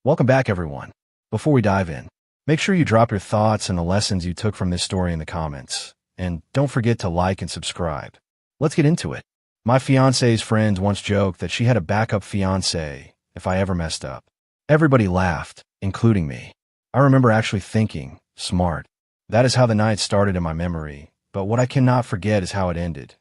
Welcome back, everyone. Before we dive in, make sure you drop your thoughts and the lessons you took from this story in the comments. And don't forget to like and subscribe. Let's get into it. My fiancé's friends once joked that she had a backup fiancé if I ever messed up. Everybody laughed, including me. I remember actually thinking, smart. That is how the night started in my memory, but what I cannot forget is how it ended.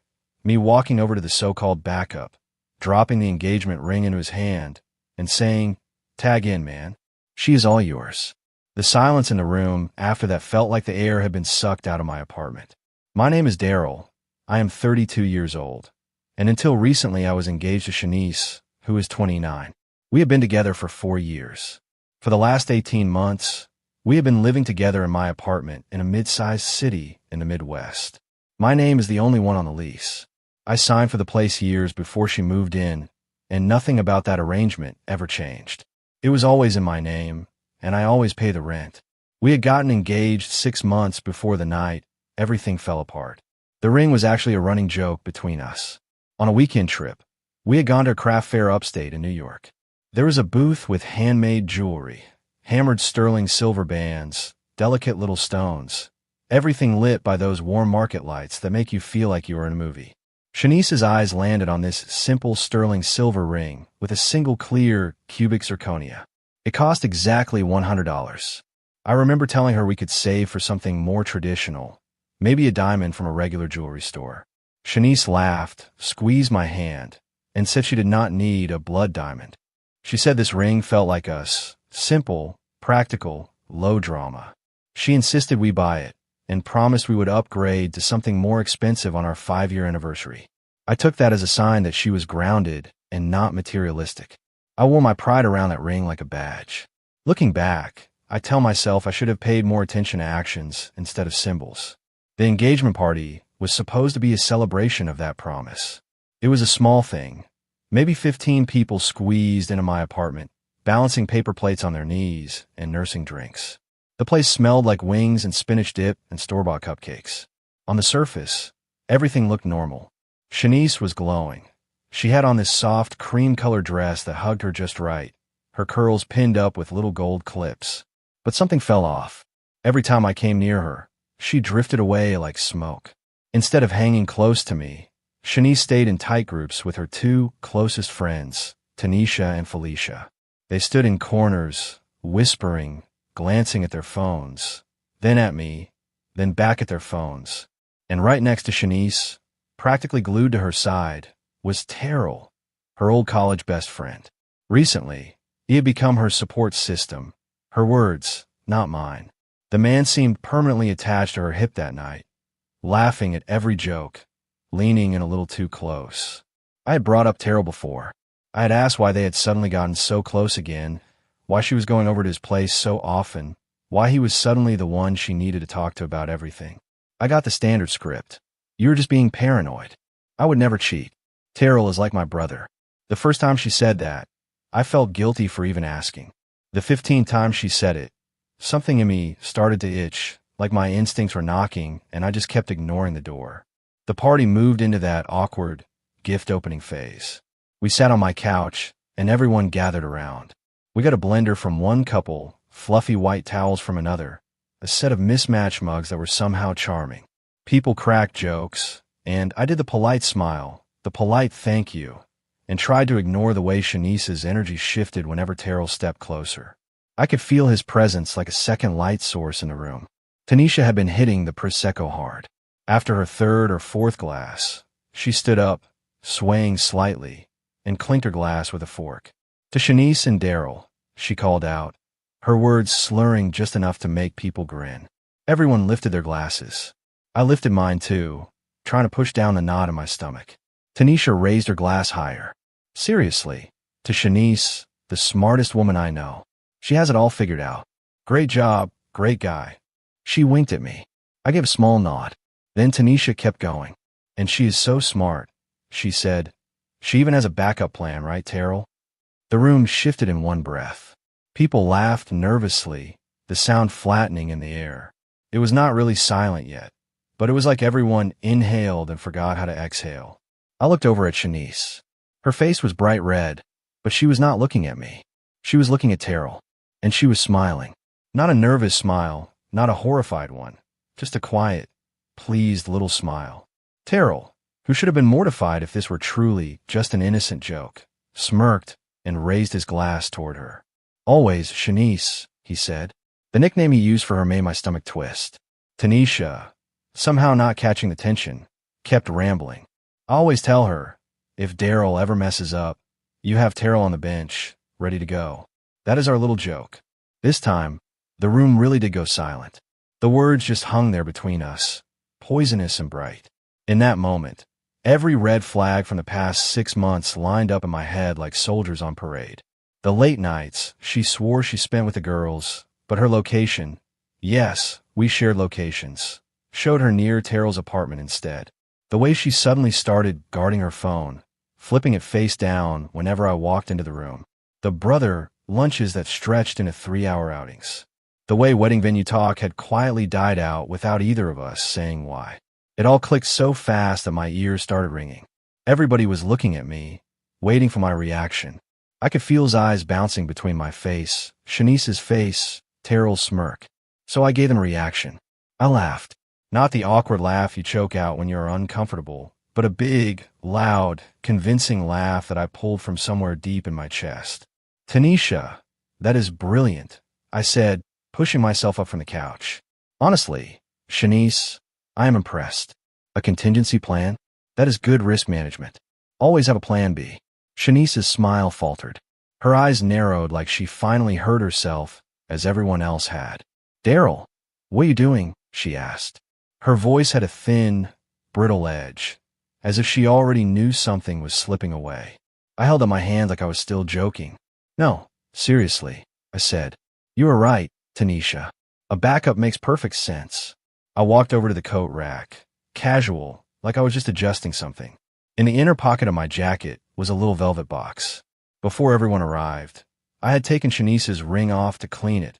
Me walking over to the so-called backup, dropping the engagement ring into his hand, and saying, "Tag in, man. She is all yours." The silence in the room after that felt like the air had been sucked out of my apartment. My name is Daryl. I am 32 years old, and until recently I was engaged to Shanice, who is 29. We have been together for 4 years. For the last 18 months, we have been living together in my apartment in a mid-sized city in the Midwest. My name is the only one on the lease. I signed for the place years before she moved in, and nothing about that arrangement ever changed. It was always in my name, and I always pay the rent. We had gotten engaged 6 months before the night everything fell apart. The ring was actually a running joke between us. On a weekend trip, we had gone to a craft fair upstate in New York. There was a booth with handmade jewelry, hammered sterling silver bands, delicate little stones, everything lit by those warm market lights that make you feel like you were in a movie. Shanice's eyes landed on this simple sterling silver ring with a single clear cubic zirconia. It cost exactly $100. I remember telling her we could save for something more traditional, maybe a diamond from a regular jewelry store. Shanice laughed, squeezed my hand, and said she did not need a blood diamond. She said this ring felt like us, simple, practical, low drama. She insisted we buy it, and promised we would upgrade to something more expensive on our 5-year anniversary. I took that as a sign that she was grounded and not materialistic. I wore my pride around that ring like a badge. Looking back, I tell myself I should have paid more attention to actions instead of symbols. The engagement party was supposed to be a celebration of that promise. It was a small thing. Maybe 15 people squeezed into my apartment, balancing paper plates on their knees and nursing drinks. The place smelled like wings and spinach dip and store-bought cupcakes. On the surface, everything looked normal. Shanice was glowing. She had on this soft, cream-colored dress that hugged her just right, her curls pinned up with little gold clips. But something fell off. Every time I came near her, she drifted away like smoke. Instead of hanging close to me, Shanice stayed in tight groups with her 2 closest friends, Tanisha and Felicia. They stood in corners, whispering, glancing at their phones, then at me, then back at their phones. And right next to Shanice, practically glued to her side, was Terrell, her old college best friend. Recently, he had become her support system, her words, not mine. The man seemed permanently attached to her hip that night, laughing at every joke, leaning in a little too close. I had brought up Terrell before. I had asked why they had suddenly gotten so close again, why she was going over to his place so often, why he was suddenly the one she needed to talk to about everything. I got the standard script. You were just being paranoid. I would never cheat. Terrell is like my brother. The first time she said that, I felt guilty for even asking. The 15th time she said it, something in me started to itch, like my instincts were knocking, and I just kept ignoring the door. The party moved into that awkward, gift-opening phase. We sat on my couch, and everyone gathered around. We got a blender from one couple, fluffy white towels from another, a set of mismatched mugs that were somehow charming. People cracked jokes, and I did the polite smile, the polite thank you, and tried to ignore the way Shanice's energy shifted whenever Terrell stepped closer. I could feel his presence like a second light source in the room. Tanisha had been hitting the Prosecco hard. After her 3rd or 4th glass, she stood up, swaying slightly, and clinked her glass with a fork. To Shanice and Daryl, she called out, her words slurring just enough to make people grin. Everyone lifted their glasses. I lifted mine too, trying to push down the knot in my stomach. Tanisha raised her glass higher. Seriously, to Shanice, the smartest woman I know. She has it all figured out. Great job, great guy. She winked at me. I gave a small nod. Then Tanisha kept going. And she is so smart, she said. She even has a backup plan, right, Terrell? The room shifted in one breath. People laughed nervously, the sound flattening in the air. It was not really silent yet, but it was like everyone inhaled and forgot how to exhale. I looked over at Shanice. Her face was bright red, but she was not looking at me. She was looking at Terrell. and she was smiling. Not a nervous smile, not a horrified one, just a quiet, pleased little smile. Terrell, who should have been mortified if this were truly just an innocent joke, smirked and raised his glass toward her. "Always, Shanice," he said. The nickname he used for her made my stomach twist. Tanisha, somehow not catching the tension, kept rambling. "I always tell her, if Daryl ever messes up, you have Terrell on the bench, ready to go. That is our little joke." This time, the room really did go silent. The words just hung there between us, poisonous and bright. In that moment, every red flag from the past 6 months lined up in my head like soldiers on parade. The late nights she swore she spent with the girls, but her location, yes, we shared locations, showed her near Terrell's apartment instead. The way she suddenly started guarding her phone, flipping it face down whenever I walked into the room. The brother lunches that stretched into 3-hour outings. The way wedding venue talk had quietly died out without either of us saying why. It all clicked so fast that my ears started ringing. Everybody was looking at me, waiting for my reaction. I could feel his eyes bouncing between my face, Shanice's face, Terrell's smirk. So I gave them a reaction. I laughed. Not the awkward laugh you choke out when you're uncomfortable, but a big, loud, convincing laugh that I pulled from somewhere deep in my chest. "Tanisha, that is brilliant," I said, pushing myself up from the couch. "Honestly, Shanice, I am impressed. A contingency plan? That is good risk management. Always have a plan B." Shanice's smile faltered. Her eyes narrowed like she finally heard herself, as everyone else had. "Daryl, what are you doing?" she asked. Her voice had a thin, brittle edge, as if she already knew something was slipping away. I held up my hand like I was still joking. "No, seriously," I said. "You are right, Tanisha. A backup makes perfect sense." I walked over to the coat rack, casual, like I was just adjusting something. In the inner pocket of my jacket was a little velvet box. Before everyone arrived, I had taken Shanice's ring off to clean it,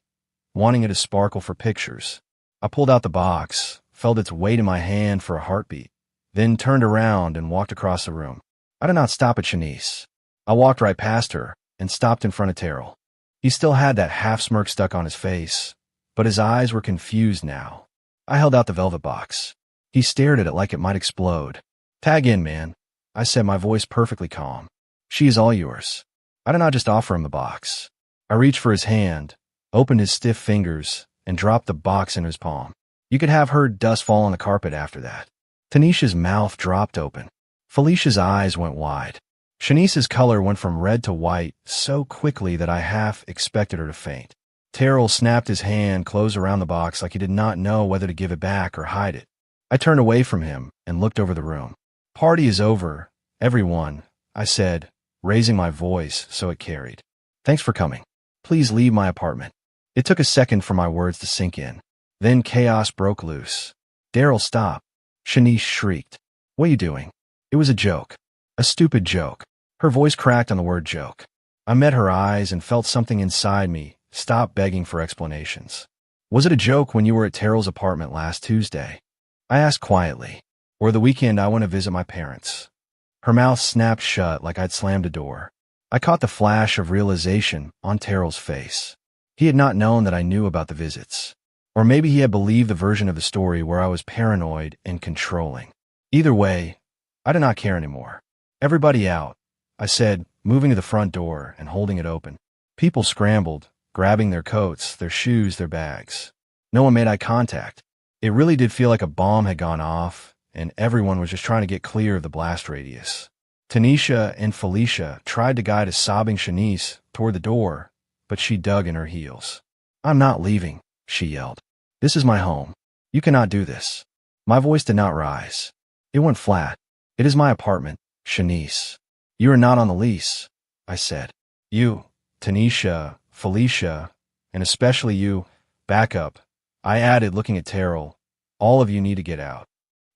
wanting it to sparkle for pictures. I pulled out the box, felt its weight in my hand for a heartbeat, then turned around and walked across the room. I did not stop at Shanice. I walked right past her and stopped in front of Terrell. He still had that half smirk stuck on his face, but his eyes were confused now. I held out the velvet box. He stared at it like it might explode. "Tag in, man," I said, my voice perfectly calm. "She is all yours." I did not just offer him the box. I reached for his hand, opened his stiff fingers, and dropped the box in his palm. You could have heard dust fall on the carpet after that. Tanisha's mouth dropped open. Felicia's eyes went wide. Shanice's color went from red to white so quickly that I half expected her to faint. Terrell snapped his hand close around the box like he did not know whether to give it back or hide it. I turned away from him and looked over the room. "Party is over, everyone," I said, raising my voice so it carried. "Thanks for coming. Please leave my apartment." It took a second for my words to sink in. Then chaos broke loose. "Daryl, stop!" Shanice shrieked. "What are you doing?" It was a joke. A stupid joke. Her voice cracked on the word joke. I met her eyes and felt something inside me stop begging for explanations. "Was it a joke when you were at Terrell's apartment last Tuesday?" I asked quietly. "Or the weekend I went to visit my parents?" Her mouth snapped shut like I'd slammed a door. I caught the flash of realization on Terrell's face. He had not known that I knew about the visits. Or maybe he had believed the version of the story where I was paranoid and controlling. Either way, I did not care anymore. "Everybody out," I said, moving to the front door and holding it open. People scrambled, grabbing their coats, their shoes, their bags. No one made eye contact. It really did feel like a bomb had gone off, and everyone was just trying to get clear of the blast radius. Tanisha and Felicia tried to guide a sobbing Shanice toward the door, but she dug in her heels. "I'm not leaving," she yelled. "This is my home. You cannot do this." My voice did not rise. It went flat. "It is my apartment, Shanice. You are not on the lease," I said. "You, Tanisha, Felicia, and especially you, back up," I added, looking at Terrell. "All of you need to get out."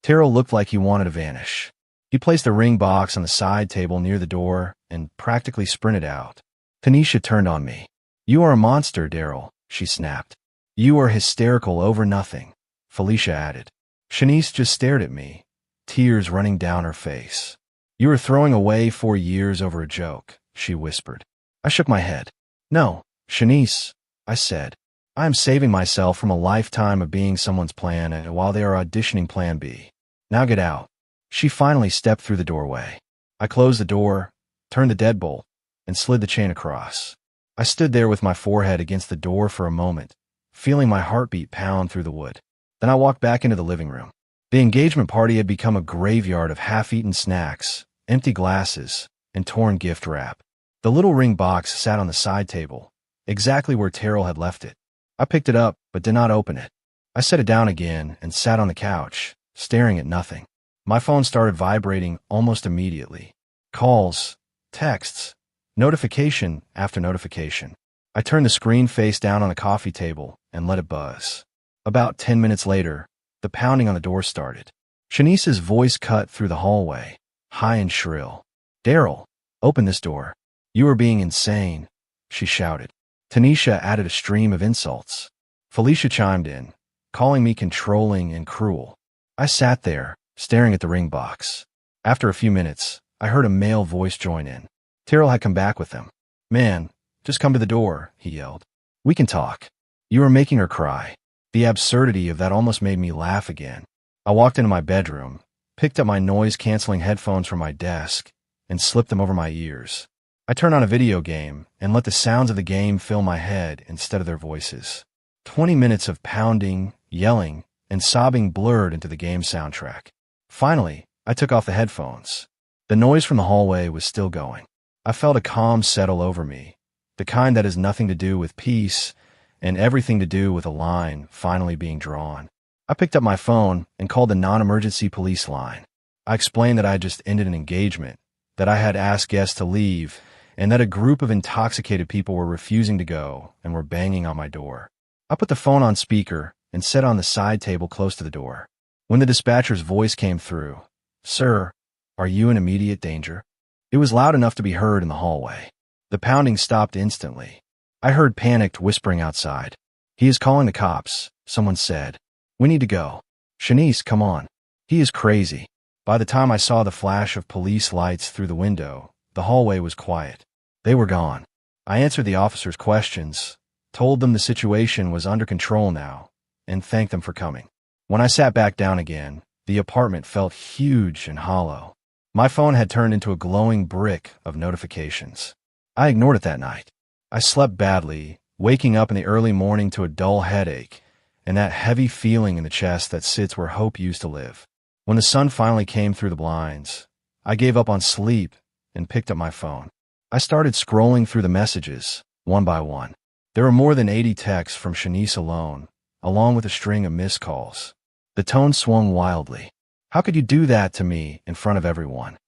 Terrell looked like he wanted to vanish. He placed the ring box on the side table near the door and practically sprinted out. Tanisha turned on me. "You are a monster, Daryl," she snapped. "You are hysterical over nothing," Felicia added. Shanice just stared at me, tears running down her face. "You are throwing away 4 years over a joke," she whispered. I shook my head. "No, Shanice," I said. I am saving myself from a lifetime of being someone's plan A while they are auditioning plan B. Now get out. She finally stepped through the doorway. I closed the door, turned the deadbolt, and slid the chain across. I stood there with my forehead against the door for a moment, feeling my heartbeat pound through the wood. Then I walked back into the living room. The engagement party had become a graveyard of half-eaten snacks, empty glasses, and torn gift wrap. The little ring box sat on the side table, exactly where Terrell had left it. I picked it up, but did not open it. I set it down again and sat on the couch, staring at nothing. My phone started vibrating almost immediately. Calls, texts, notification after notification. I turned the screen face down on the coffee table and let it buzz. About 10 minutes later, the pounding on the door started. Shanice's voice cut through the hallway, high and shrill. "Daryl, open this door. You are being insane," she shouted. Tanisha added a stream of insults. Felicia chimed in, calling me controlling and cruel. I sat there, staring at the ring box. After a few minutes, I heard a male voice join in. Terrell had come back with them. "Man, just come to the door," he yelled. "We can talk." You are making her cry. The absurdity of that almost made me laugh again. I walked into my bedroom, picked up my noise-canceling headphones from my desk, and slipped them over my ears. I turned on a video game and let the sounds of the game fill my head instead of their voices. 20 minutes of pounding, yelling, and sobbing blurred into the game soundtrack. Finally, I took off the headphones. The noise from the hallway was still going. I felt a calm settle over me, the kind that has nothing to do with peace and everything to do with a line finally being drawn. I picked up my phone and called the non-emergency police line. I explained that I had just ended an engagement, that I had asked guests to leave, and that a group of intoxicated people were refusing to go and were banging on my door. I put the phone on speaker and set it on the side table close to the door. When the dispatcher's voice came through, "Sir, are you in immediate danger?" It was loud enough to be heard in the hallway. The pounding stopped instantly. I heard panicked whispering outside. "He is calling the cops," someone said. "We need to go. Shanice, come on. He is crazy." By the time I saw the flash of police lights through the window, the hallway was quiet. They were gone. I answered the officers' questions, told them the situation was under control now, and thanked them for coming. When I sat back down again, the apartment felt huge and hollow. My phone had turned into a glowing brick of notifications. I ignored it that night. I slept badly, waking up in the early morning to a dull headache and that heavy feeling in the chest that sits where hope used to live. When the sun finally came through the blinds, I gave up on sleep and picked up my phone. I started scrolling through the messages, one by one. There were more than 80 texts from Shanice alone, along with a string of missed calls. The tone swung wildly. "How could you do that to me in front of everyone?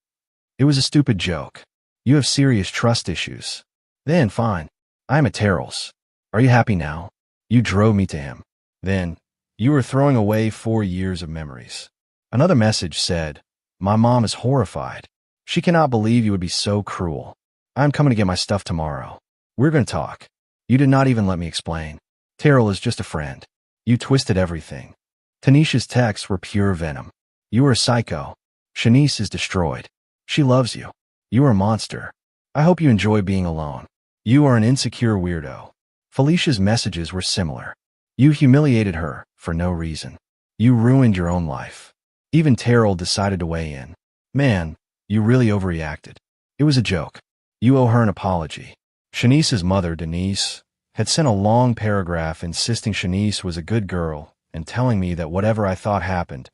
It was a stupid joke. You have serious trust issues. Then, fine. I am at Terrell's. Are you happy now? You drove me to him. Then, you are throwing away 4 years of memories." Another message said, "My mom is horrified. She cannot believe you would be so cruel. I am coming to get my stuff tomorrow. We're going to talk. You did not even let me explain. Terrell is just a friend. You twisted everything." Tanisha's texts were pure venom. "You are a psycho. Shanice is destroyed. She loves you. You are a monster. I hope you enjoy being alone. You are an insecure weirdo." Felicia's messages were similar. "You humiliated her for no reason. You ruined your own life." Even Terrell decided to weigh in. "Man, you really overreacted. It was a joke. You owe her an apology." Shanice's mother, Denise, had sent a long paragraph insisting Shanice was a good girl and telling me that whatever I thought happened,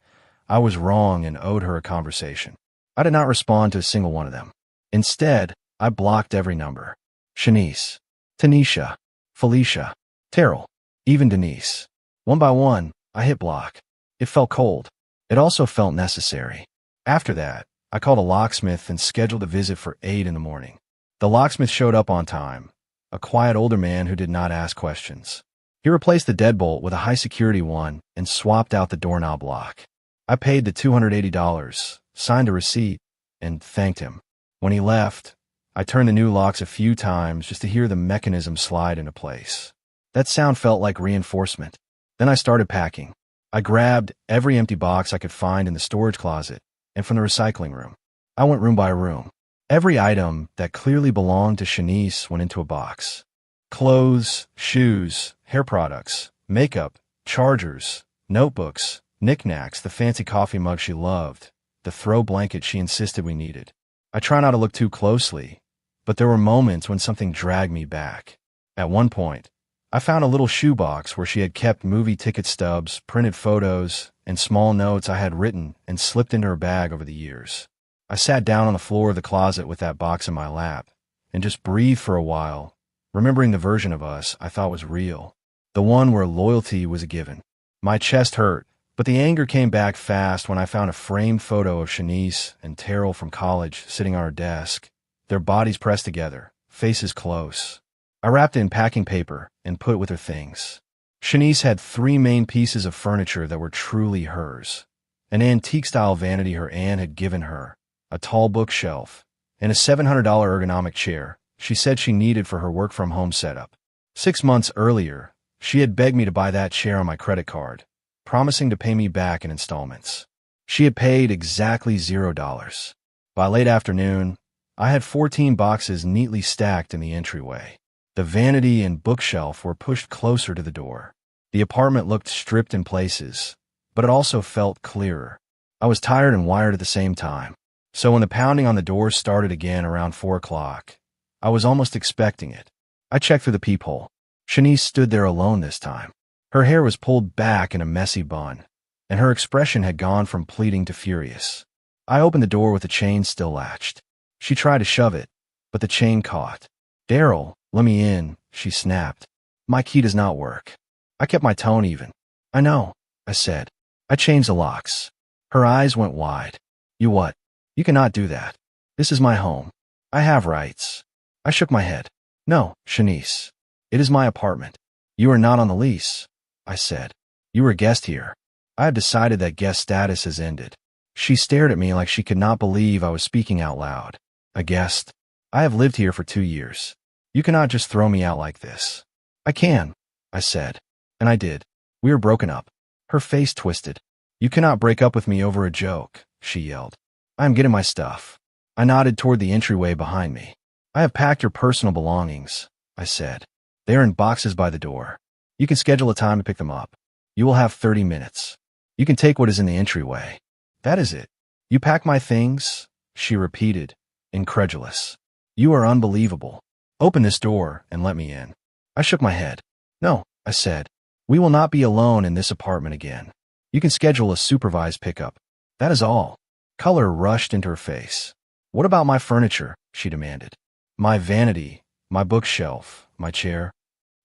I was wrong and owed her a conversation. I did not respond to a single one of them. Instead, I blocked every number. Shanice, Tanisha, Felicia, Terrell, even Denise. One by one, I hit block. It felt cold. It also felt necessary. After that, I called a locksmith and scheduled a visit for 8 in the morning. The locksmith showed up on time, a quiet older man who did not ask questions. He replaced the deadbolt with a high-security one and swapped out the doorknob lock. I paid the $280, signed a receipt, and thanked him. When he left, I turned the new locks a few times just to hear the mechanism slide into place. That sound felt like reinforcement. Then I started packing. I grabbed every empty box I could find in the storage closet and from the recycling room. I went room by room. Every item that clearly belonged to Shanice went into a box. Clothes, shoes, hair products, makeup, chargers, notebooks, knickknacks, the fancy coffee mug she loved, the throw blanket she insisted we needed. I try not to look too closely, but there were moments when something dragged me back. At one point, I found a little shoebox where she had kept movie ticket stubs, printed photos, and small notes I had written and slipped into her bag over the years. I sat down on the floor of the closet with that box in my lap and just breathed for a while, remembering the version of us I thought was real, the one where loyalty was a given. My chest hurt, but the anger came back fast when I found a framed photo of Shanice and Terrell from college sitting on her desk, their bodies pressed together, faces close. I wrapped it in packing paper and put it with her things. Shanice had 3 main pieces of furniture that were truly hers: an antique-style vanity her aunt had given her, a tall bookshelf, and a $700 ergonomic chair she said she needed for her work-from-home setup. 6 months earlier, she had begged me to buy that chair on my credit card, promising to pay me back in installments. She had paid exactly $0. By late afternoon, I had 14 boxes neatly stacked in the entryway. The vanity and bookshelf were pushed closer to the door. The apartment looked stripped in places, but it also felt clearer. I was tired and wired at the same time, so when the pounding on the door started again around 4 o'clock, I was almost expecting it. I checked through the peephole. Shanice stood there alone this time. Her hair was pulled back in a messy bun, and her expression had gone from pleading to furious. I opened the door with the chain still latched. She tried to shove it, but the chain caught. "Daryl, let me in," she snapped. "My key does not work." I kept my tone even. "I know," I said. "I changed the locks." Her eyes went wide. "You what? You cannot do that. This is my home. I have rights." I shook my head. "No, Shanice. It is my apartment. You are not on the lease," I said. "You are a guest here. I have decided that guest status has ended." She stared at me like she could not believe I was speaking out loud. "A guest? I have lived here for 2 years. You cannot just throw me out like this." "I can," I said. And I did. "We are broken up." Her face twisted. "You cannot break up with me over a joke," she yelled. "I am getting my stuff." I nodded toward the entryway behind me. "I have packed your personal belongings," I said. "They are in boxes by the door. You can schedule a time to pick them up. You will have 30 minutes. You can take what is in the entryway." "That is it? You pack my things?" she repeated, incredulous. "You are unbelievable. Open this door and let me in." I shook my head. "No," I said. "We will not be alone in this apartment again. You can schedule a supervised pickup. That is all." Color rushed into her face. "What about my furniture?" she demanded. "My vanity, my bookshelf, my chair."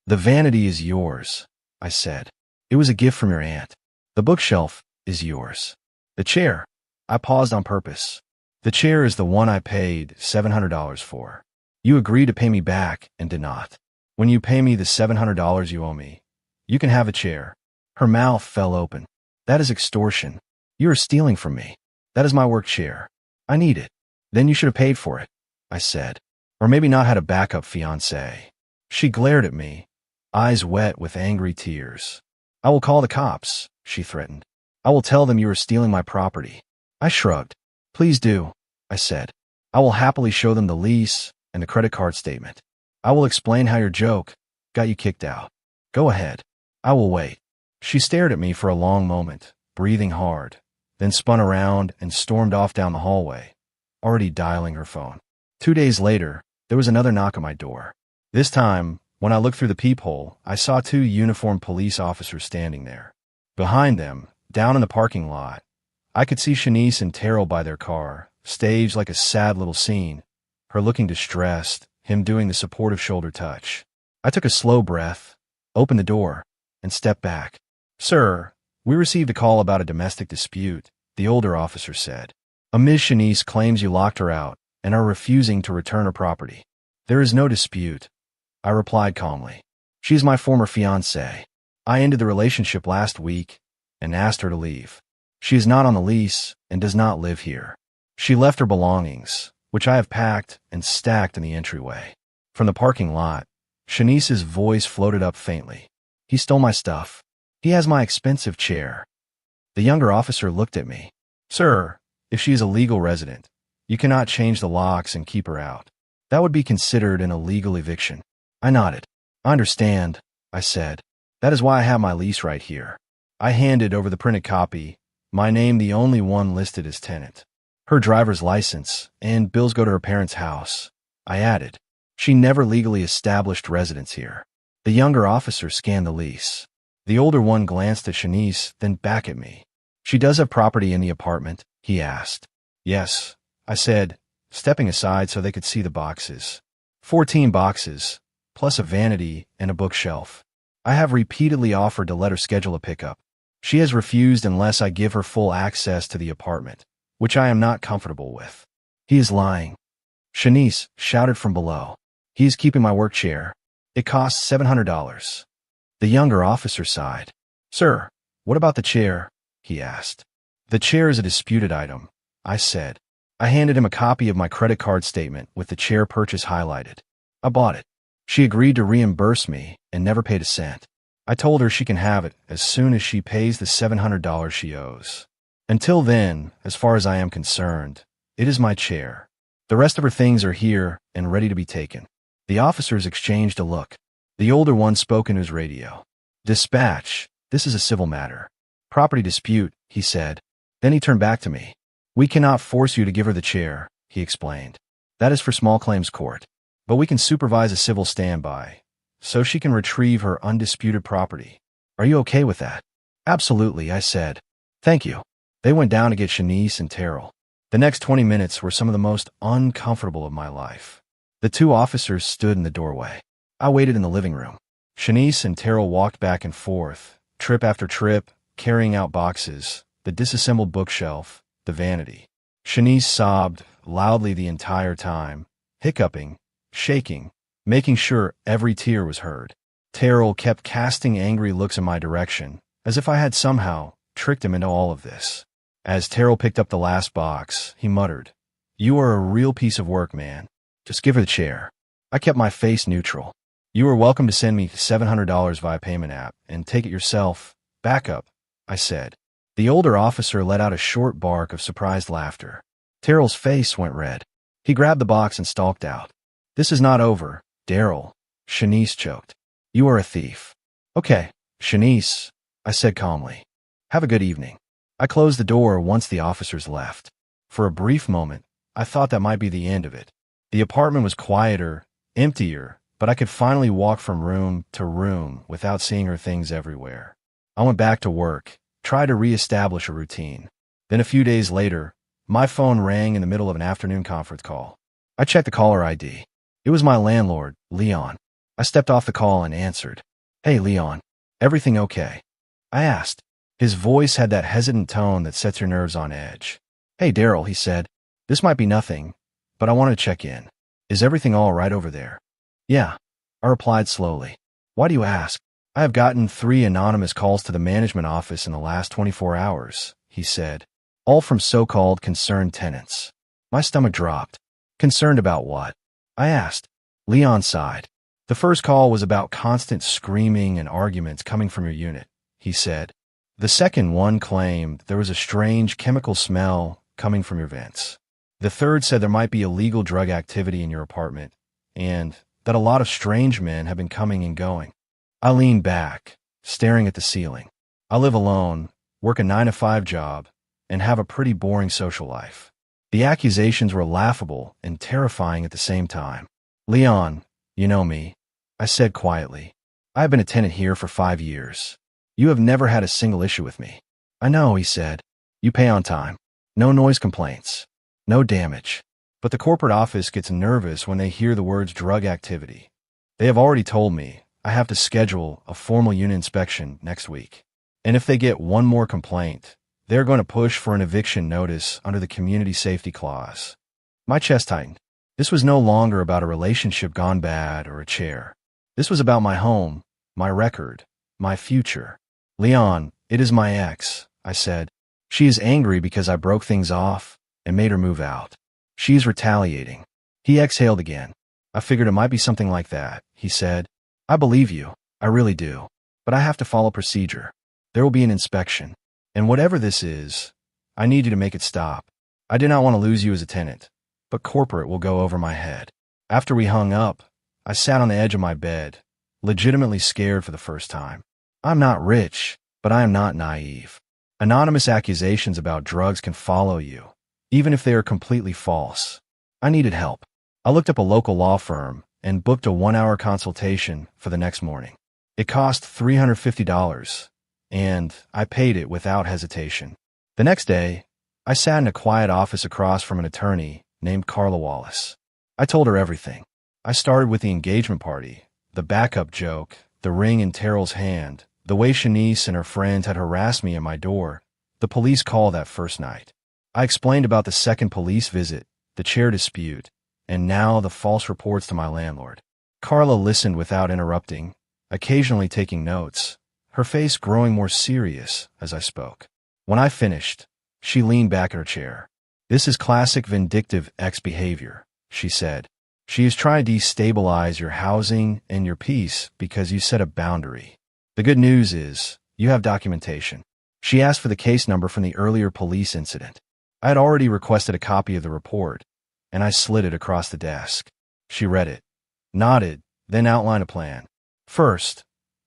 "The vanity is yours," I said. "It was a gift from your aunt. The bookshelf is yours. The chair," I paused on purpose. "The chair is the one I paid $700 for. You agreed to pay me back and did not. When you pay me the $700 you owe me, you can have a chair." Her mouth fell open. "That is extortion. You are stealing from me. That is my work chair. I need it." "Then you should have paid for it," I said. "Or maybe not had a backup fiancé." She glared at me, eyes wet with angry tears. "I will call the cops," she threatened. "I will tell them you are stealing my property." I shrugged. "Please do," I said. "I will happily show them the lease and the credit card statement. I will explain how your joke got you kicked out. Go ahead. I will wait." She stared at me for a long moment, breathing hard, then spun around and stormed off down the hallway, already dialing her phone. 2 days later, there was another knock on my door. This time, when I looked through the peephole, I saw 2 uniformed police officers standing there. Behind them, down in the parking lot, I could see Shanice and Terrell by their car, staged like a sad little scene, her looking distressed, him doing the supportive shoulder touch. I took a slow breath, opened the door, and stepped back. "Sir, we received a call about a domestic dispute," the older officer said. "A Ms. Shanice claims you locked her out and are refusing to return her property." "There is no dispute," I replied calmly. "She is my former fiancée. I ended the relationship last week and asked her to leave. She is not on the lease and does not live here. She left her belongings, which I have packed and stacked in the entryway." From the parking lot, Shanice's voice floated up faintly. "He stole my stuff. He has my expensive chair." The younger officer looked at me. "Sir, if she is a legal resident, you cannot change the locks and keep her out. That would be considered an illegal eviction." I nodded. I understand, I said. That is why I have my lease right here. I handed over the printed copy, my name the only one listed as tenant. Her driver's license and bills go to her parents' house. I added. She never legally established residence here. The younger officer scanned the lease. The older one glanced at Shanice, then back at me. She does have property in the apartment, he asked. Yes, I said, stepping aside so they could see the boxes. 14 boxes, plus a vanity and a bookshelf. I have repeatedly offered to let her schedule a pickup. She has refused unless I give her full access to the apartment, which I am not comfortable with. He is lying. Shanice shouted from below. He is keeping my work chair. It costs $700. The younger officer sighed. Sir, what about the chair? He asked. The chair is a disputed item, I said. I handed him a copy of my credit card statement with the chair purchase highlighted. I bought it. She agreed to reimburse me and never paid a cent. I told her she can have it as soon as she pays the $700 she owes. Until then, as far as I am concerned, it is my chair. The rest of her things are here and ready to be taken. The officers exchanged a look. The older one spoke into his radio. Dispatch, this is a civil matter. Property dispute, he said. Then he turned back to me. We cannot force you to give her the chair, he explained. That is for small claims court. But we can supervise a civil standby, so she can retrieve her undisputed property. Are you okay with that? Absolutely, I said. Thank you. They went down to get Shanice and Terrell. The next 20 minutes were some of the most uncomfortable of my life. The two officers stood in the doorway. I waited in the living room. Shanice and Terrell walked back and forth, trip after trip, carrying out boxes, the disassembled bookshelf, the vanity. Shanice sobbed loudly the entire time, hiccuping, shaking, making sure every tear was heard. Terrell kept casting angry looks in my direction, as if I had somehow tricked him into all of this. As Terrell picked up the last box, he muttered, You are a real piece of work, man. Just give her the chair. I kept my face neutral. You are welcome to send me $700 via payment app and take it yourself. Back up, I said. The older officer let out a short bark of surprised laughter. Terrell's face went red. He grabbed the box and stalked out. This is not over, Daryl, Shanice choked. You are a thief. Okay, Shanice, I said calmly. Have a good evening. I closed the door once the officers left. For a brief moment, I thought that might be the end of it. The apartment was quieter, emptier, but I could finally walk from room to room without seeing her things everywhere. I went back to work, tried to reestablish a routine. Then a few days later, my phone rang in the middle of an afternoon conference call. I checked the caller ID. It was my landlord, Leon. I stepped off the call and answered. Hey, Leon, everything okay? I asked. His voice had that hesitant tone that sets your nerves on edge. Hey, Daryl, he said. This might be nothing, but I wanted to check in. Is everything all right over there? Yeah, I replied slowly. Why do you ask? I have gotten 3 anonymous calls to the management office in the last 24 hours, he said. All from so-called concerned tenants. My stomach dropped. Concerned about what? I asked. Leon sighed. The first call was about constant screaming and arguments coming from your unit, he said. The second one claimed there was a strange chemical smell coming from your vents. The third said there might be illegal drug activity in your apartment, and that a lot of strange men have been coming and going. I leaned back, staring at the ceiling. I live alone, work a 9-to-5 job, and have a pretty boring social life. The accusations were laughable and terrifying at the same time. Leon, you know me, I said quietly. I have been a tenant here for 5 years. You have never had a single issue with me. I know, he said. You pay on time. No noise complaints. No damage. But the corporate office gets nervous when they hear the words drug activity. They have already told me I have to schedule a formal unit inspection next week. And if they get one more complaint, they're going to push for an eviction notice under the community safety clause. My chest tightened. This was no longer about a relationship gone bad or a chair. This was about my home, my record, my future. Leon, it is my ex, I said. She is angry because I broke things off and made her move out. She is retaliating. He exhaled again. I figured it might be something like that, he said. I believe you. I really do. But I have to follow procedure. There will be an inspection. And whatever this is, I need you to make it stop. I do not want to lose you as a tenant, but corporate will go over my head. After we hung up, I sat on the edge of my bed, legitimately scared for the first time. I'm not rich, but I am not naive. Anonymous accusations about drugs can follow you, even if they are completely false. I needed help. I looked up a local law firm and booked a 1-hour consultation for the next morning. It cost $350, and I paid it without hesitation. The next day, I sat in a quiet office across from an attorney named Carla Wallace. I told her everything. I started with the engagement party, the backup joke, the ring in Terrell's hand, the way Shanice and her friends had harassed me at my door, the police call that first night. I explained about the second police visit, the chair dispute, and now the false reports to my landlord. Carla listened without interrupting, occasionally taking notes, her face growing more serious as I spoke. When I finished, she leaned back in her chair. "This is classic vindictive ex-behavior," she said. "She is trying to destabilize your housing and your peace because you set a boundary. The good news is, you have documentation." She asked for the case number from the earlier police incident. I had already requested a copy of the report, and I slid it across the desk. She read it, nodded, then outlined a plan. "First,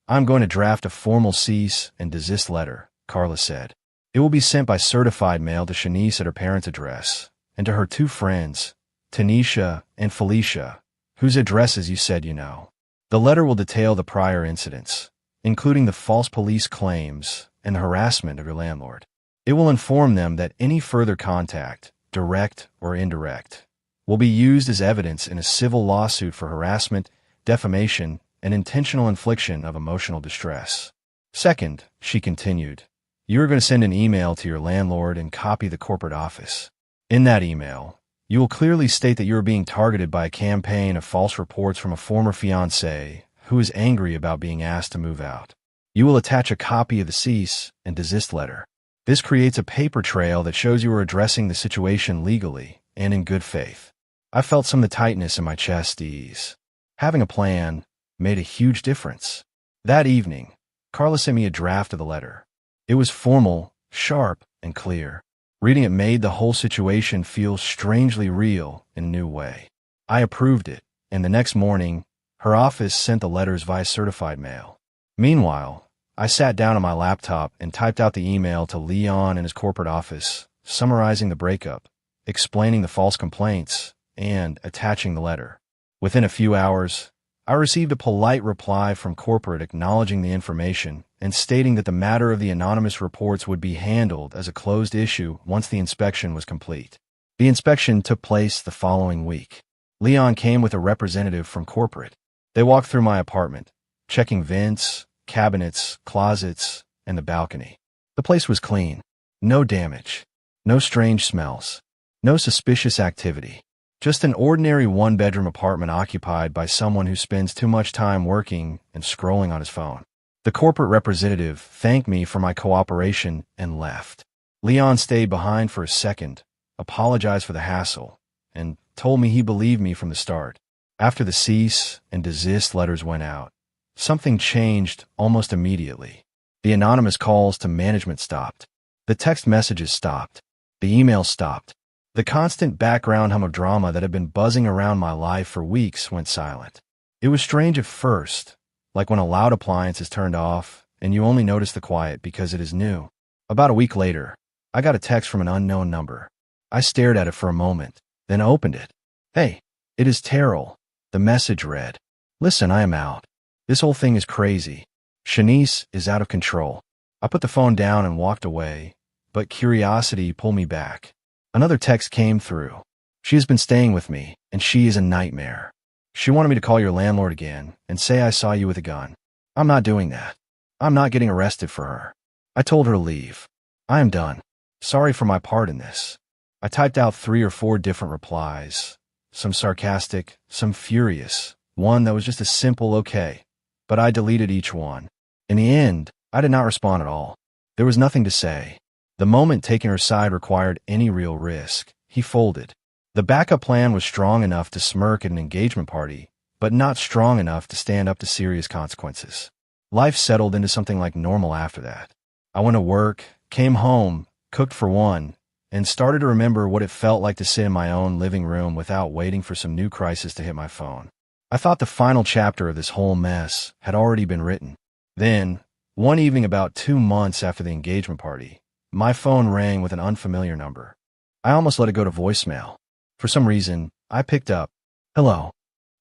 I'm going to draft a formal cease and desist letter," Carla said. "It will be sent by certified mail to Shanice at her parents' address, and to her two friends, Tanisha and Felicia, whose addresses you said you know. The letter will detail the prior incidents, including the false police claims and the harassment of your landlord. It will inform them that any further contact, direct or indirect, will be used as evidence in a civil lawsuit for harassment, defamation, and intentional infliction of emotional distress. Second," she continued, "you are going to send an email to your landlord and copy the corporate office. In that email, you will clearly state that you are being targeted by a campaign of false reports from a former fiancé who is angry about being asked to move out. You will attach a copy of the cease and desist letter. This creates a paper trail that shows you are addressing the situation legally and in good faith." I felt some of the tightness in my chest ease. Having a plan made a huge difference. That evening, Carla sent me a draft of the letter. It was formal, sharp, and clear. Reading it made the whole situation feel strangely real in a new way. I approved it, and the next morning, her office sent the letters via certified mail. Meanwhile, I sat down on my laptop and typed out the email to Leon and his corporate office, summarizing the breakup, explaining the false complaints, and attaching the letter. Within a few hours, I received a polite reply from corporate acknowledging the information and stating that the matter of the anonymous reports would be handled as a closed issue once the inspection was complete. The inspection took place the following week. Leon came with a representative from corporate. They walked through my apartment, checking vents, cabinets, closets, and the balcony. The place was clean. No damage. No strange smells. No suspicious activity. Just an ordinary one-bedroom apartment occupied by someone who spends too much time working and scrolling on his phone. The corporate representative thanked me for my cooperation and left. Leon stayed behind for a second, apologized for the hassle, and told me he believed me from the start. After the cease and desist letters went out, something changed almost immediately. The anonymous calls to management stopped. The text messages stopped. The emails stopped. The constant background hum of drama that had been buzzing around my life for weeks went silent. It was strange at first, like when a loud appliance is turned off and you only notice the quiet because it is new. About a week later, I got a text from an unknown number. I stared at it for a moment, then opened it. "Hey, it is Terrell." The message read, "Listen, I am out. This whole thing is crazy. Shanice is out of control." I put the phone down and walked away, but curiosity pulled me back. Another text came through. "She has been staying with me, and she is a nightmare. She wanted me to call your landlord again and say I saw you with a gun. I'm not doing that. I'm not getting arrested for her. I told her to leave. I am done. Sorry for my part in this." I typed out 3 or 4 different replies, some sarcastic, some furious, one that was just a simple okay, but I deleted each one. In the end, I did not respond at all. There was nothing to say. The moment taking her side required any real risk. He folded. The backup plan was strong enough to smirk at an engagement party, but not strong enough to stand up to serious consequences. Life settled into something like normal after that. I went to work, came home, cooked for one, and started to remember what it felt like to sit in my own living room without waiting for some new crisis to hit my phone. I thought the final chapter of this whole mess had already been written. Then, one evening about 2 months after the engagement party, my phone rang with an unfamiliar number. I almost let it go to voicemail. For some reason, I picked up. "Hello,"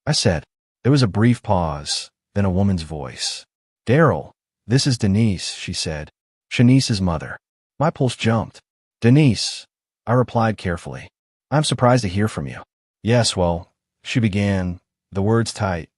I said. There was a brief pause, then a woman's voice. "Daryl, this is Denise," she said. "Shanice's mother." My pulse jumped. "Denise," I replied carefully. "I'm surprised to hear from you." "Yes, well," she began, the words tight.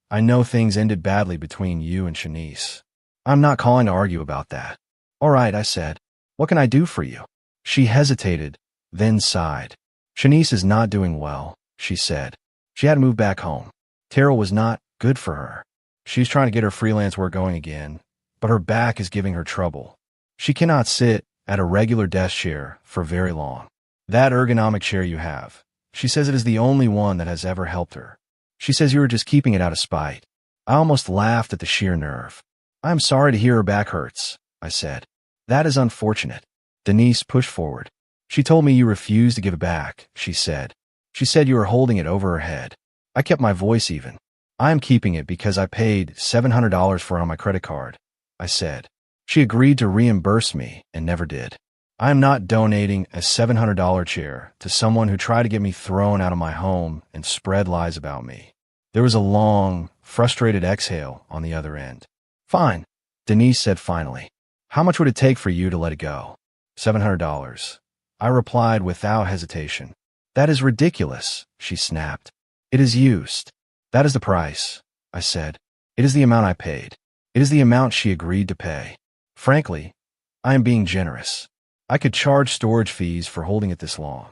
"I know things ended badly between you and Shanice. I'm not calling to argue about that." "All right," I said. "What can I do for you?" She hesitated, then sighed. "Shanice is not doing well," she said. "She had to move back home. Terrell was not good for her. She's trying to get her freelance work going again, but her back is giving her trouble. She cannot sit at a regular desk chair for very long. That ergonomic chair you have, she says it is the only one that has ever helped her. She says you were just keeping it out of spite." I almost laughed at the sheer nerve. "I am sorry to hear her back hurts," I said. "That is unfortunate." Denise pushed forward. "She told me you refused to give it back," she said. "She said you were holding it over her head." I kept my voice even. "I am keeping it because I paid $700 for it on my credit card," I said. "She agreed to reimburse me and never did. I am not donating a $700 chair to someone who tried to get me thrown out of my home and spread lies about me." There was a long, frustrated exhale on the other end. "Fine," Denise said finally. "How much would it take for you to let it go?" $700. I replied without hesitation. "That is ridiculous," she snapped. "It is used." "That is the price," I said. "It is the amount I paid. It is the amount she agreed to pay. Frankly, I am being generous. I could charge storage fees for holding it this long."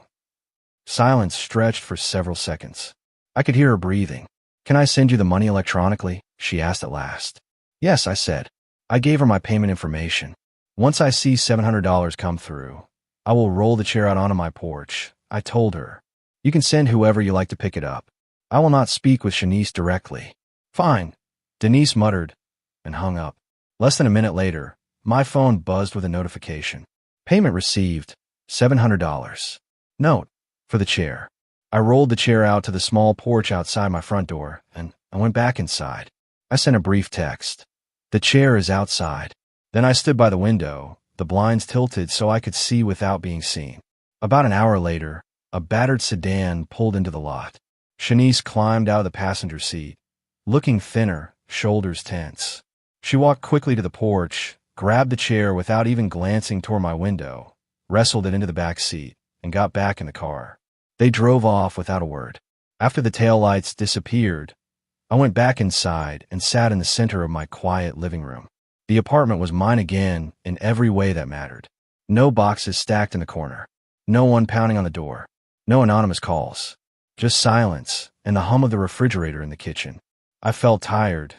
Silence stretched for several seconds. I could hear her breathing. "Can I send you the money electronically?" she asked at last. "Yes," I said. I gave her my payment information. "Once I see $700 come through, I will roll the chair out onto my porch," I told her. "You can send whoever you like to pick it up. I will not speak with Shanice directly." "Fine," Denise muttered and hung up. Less than a minute later, my phone buzzed with a notification. "Payment received, $700. Note, for the chair." I rolled the chair out to the small porch outside my front door, and I went back inside. I sent a brief text. "The chair is outside." Then I stood by the window, the blinds tilted so I could see without being seen. About an hour later, a battered sedan pulled into the lot. Shanice climbed out of the passenger seat, looking thinner, shoulders tense. She walked quickly to the porch, grabbed the chair without even glancing toward my window, wrestled it into the back seat, and got back in the car. They drove off without a word. After the taillights disappeared, I went back inside and sat in the center of my quiet living room. The apartment was mine again in every way that mattered. No boxes stacked in the corner. No one pounding on the door. No anonymous calls. Just silence and the hum of the refrigerator in the kitchen. I felt tired,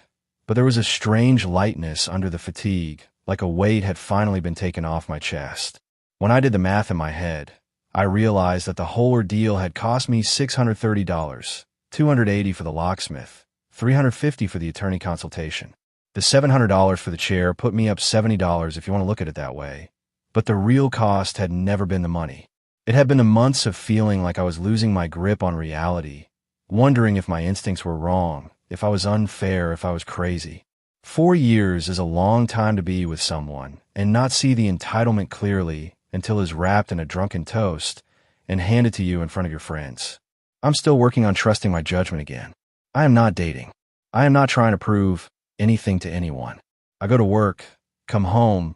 but there was a strange lightness under the fatigue, like a weight had finally been taken off my chest. When I did the math in my head, I realized that the whole ordeal had cost me $630, $280 for the locksmith, $350 for the attorney consultation. The $700 for the chair put me up $70 if you want to look at it that way. But the real cost had never been the money. It had been the months of feeling like I was losing my grip on reality, wondering if my instincts were wrong, if I was unfair, if I was crazy. 4 years is a long time to be with someone and not see the entitlement clearly until it's wrapped in a drunken toast and handed to you in front of your friends. I'm still working on trusting my judgment again. I am not dating. I am not trying to prove anything to anyone. I go to work, come home,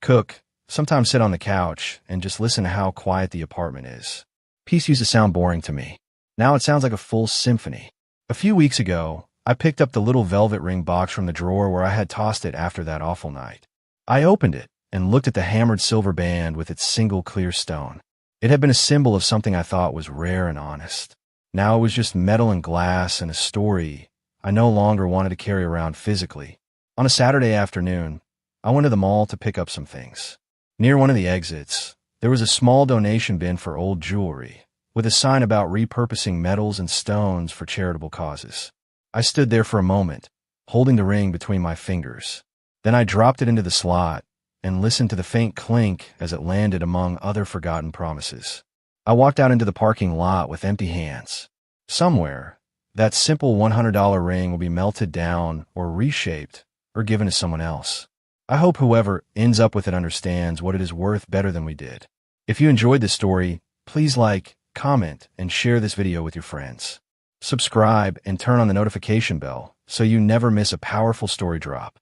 cook, sometimes sit on the couch, and just listen to how quiet the apartment is. Peace used to sound boring to me. Now it sounds like a full symphony. A few weeks ago, I picked up the little velvet ring box from the drawer where I had tossed it after that awful night. I opened it and looked at the hammered silver band with its single clear stone. It had been a symbol of something I thought was rare and honest. Now it was just metal and glass and a story I no longer wanted to carry around physically. On a Saturday afternoon, I went to the mall to pick up some things. Near one of the exits, there was a small donation bin for old jewelry, with a sign about repurposing metals and stones for charitable causes. I stood there for a moment, holding the ring between my fingers. Then I dropped it into the slot and listened to the faint clink as it landed among other forgotten promises. I walked out into the parking lot with empty hands. Somewhere, that simple $100 ring will be melted down or reshaped or given to someone else. I hope whoever ends up with it understands what it is worth better than we did. If you enjoyed this story, please like, comment, and share this video with your friends. Subscribe and turn on the notification bell so you never miss a powerful story drop.